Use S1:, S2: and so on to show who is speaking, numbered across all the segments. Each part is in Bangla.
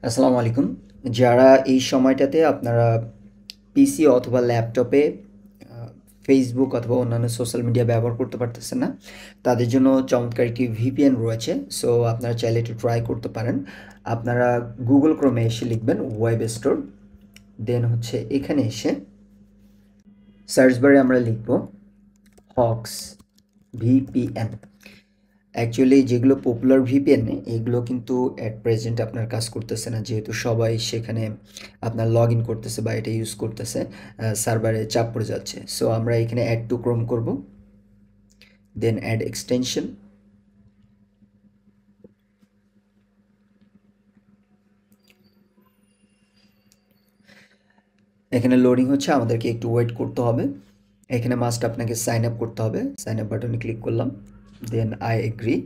S1: আসসালামু আলাইকুম। যারা এই সময়টাতে আপনারা পিসি অথবা ল্যাপটপে আ Facebook অথবা অন্যান্য সোশ্যাল মিডিয়া ব্যবহার করতে পারতেছেন না, তাদের জন্য চমৎকার একটি VPN রয়েছে। সো আপনারা চাইলে একটু ট্রাই করতে পারেন। আপনারা Google Chrome এ এসে লিখবেন ওয়েব স্টোর। দেন হচ্ছে এখানে এসে সার্চ বারে আমরা লিখব হক্স VPN। অ্যাকচুয়ালি যেগুলো পপুলার ভিপিএন এগুলো কিন্তু অ্যাট প্রেজেন্ট আপনার কাজ করতেছে না, যেহেতু সবাই সেখানে আপনার লগ ইন করতেছে বা এটা ইউজ করতেছে, সার্ভারে চাপ পড়ে যাচ্ছে। সো আমরা এখানে অ্যাড টু ক্রোম করব, দেন অ্যাড এক্সটেনশন। এখানে লোডিং হচ্ছে, আমাদেরকে একটু ওয়েট করতে হবে। এখানে মাস্ট আপনাকে সাইন আপ করতে হবে। সাইন আপ বাটনে ক্লিক করলাম, then I agree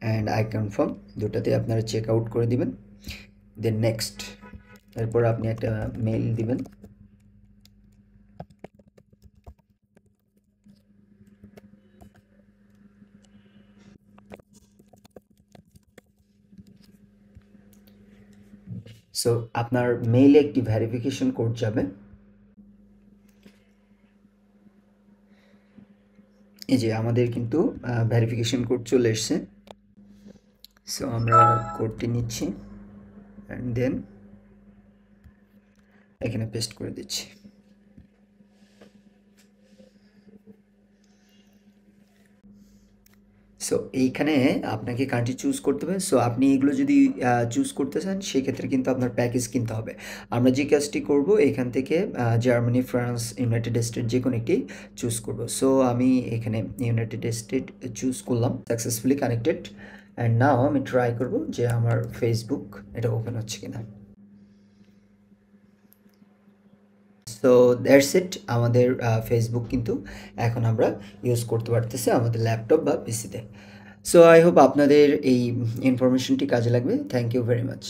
S1: and I confirm, দুটাতে আপনারা চেক আউট করে দিবেন। দেন নেক্সট, এরপর আপনি একটা মেইল দিবেন। সো আপনার মেইলে একটি ভেরিফিকেশন কোড যাবে। এই যে আমাদের কিন্তু ভেরিফিকেশন কোড চলে এসছে। সো আমরা কোডটি নিচ্ছি অ্যান্ড দেন এখানে পেস্ট করে দিচ্ছি। সো এইখানে আপনাকে কান্ট্রি চুজ করতে হবে। সো আপনি এগুলো যদি চুজ করতে চান সেক্ষেত্রে কিন্তু আপনার প্যাকেজ কিনতে হবে। আমরা যে কাজটি করব এখান থেকে জার্মানি, ফ্রান্স, ইউনাইটেড স্টেট যে কোনো একটি চুজ করব। সো আমি এখানে ইউনাইটেড স্টেট চুজ করলাম, সাকসেসফুলি কানেক্টেড। অ্যান্ড নাও আমি ট্রাই করব যে আমার ফেসবুক এটা ওপেন হচ্ছে কিনা। সো দ্যাটস ইট, আমাদের ফেসবুক কিন্তু এখন আমরা ইউজ করতে পারতেছি আমাদের ল্যাপটপ বা পিসিতে। সো আই হোপ আপনাদের এই ইনফরমেশনটি কাজে লাগবে। Thank you very much.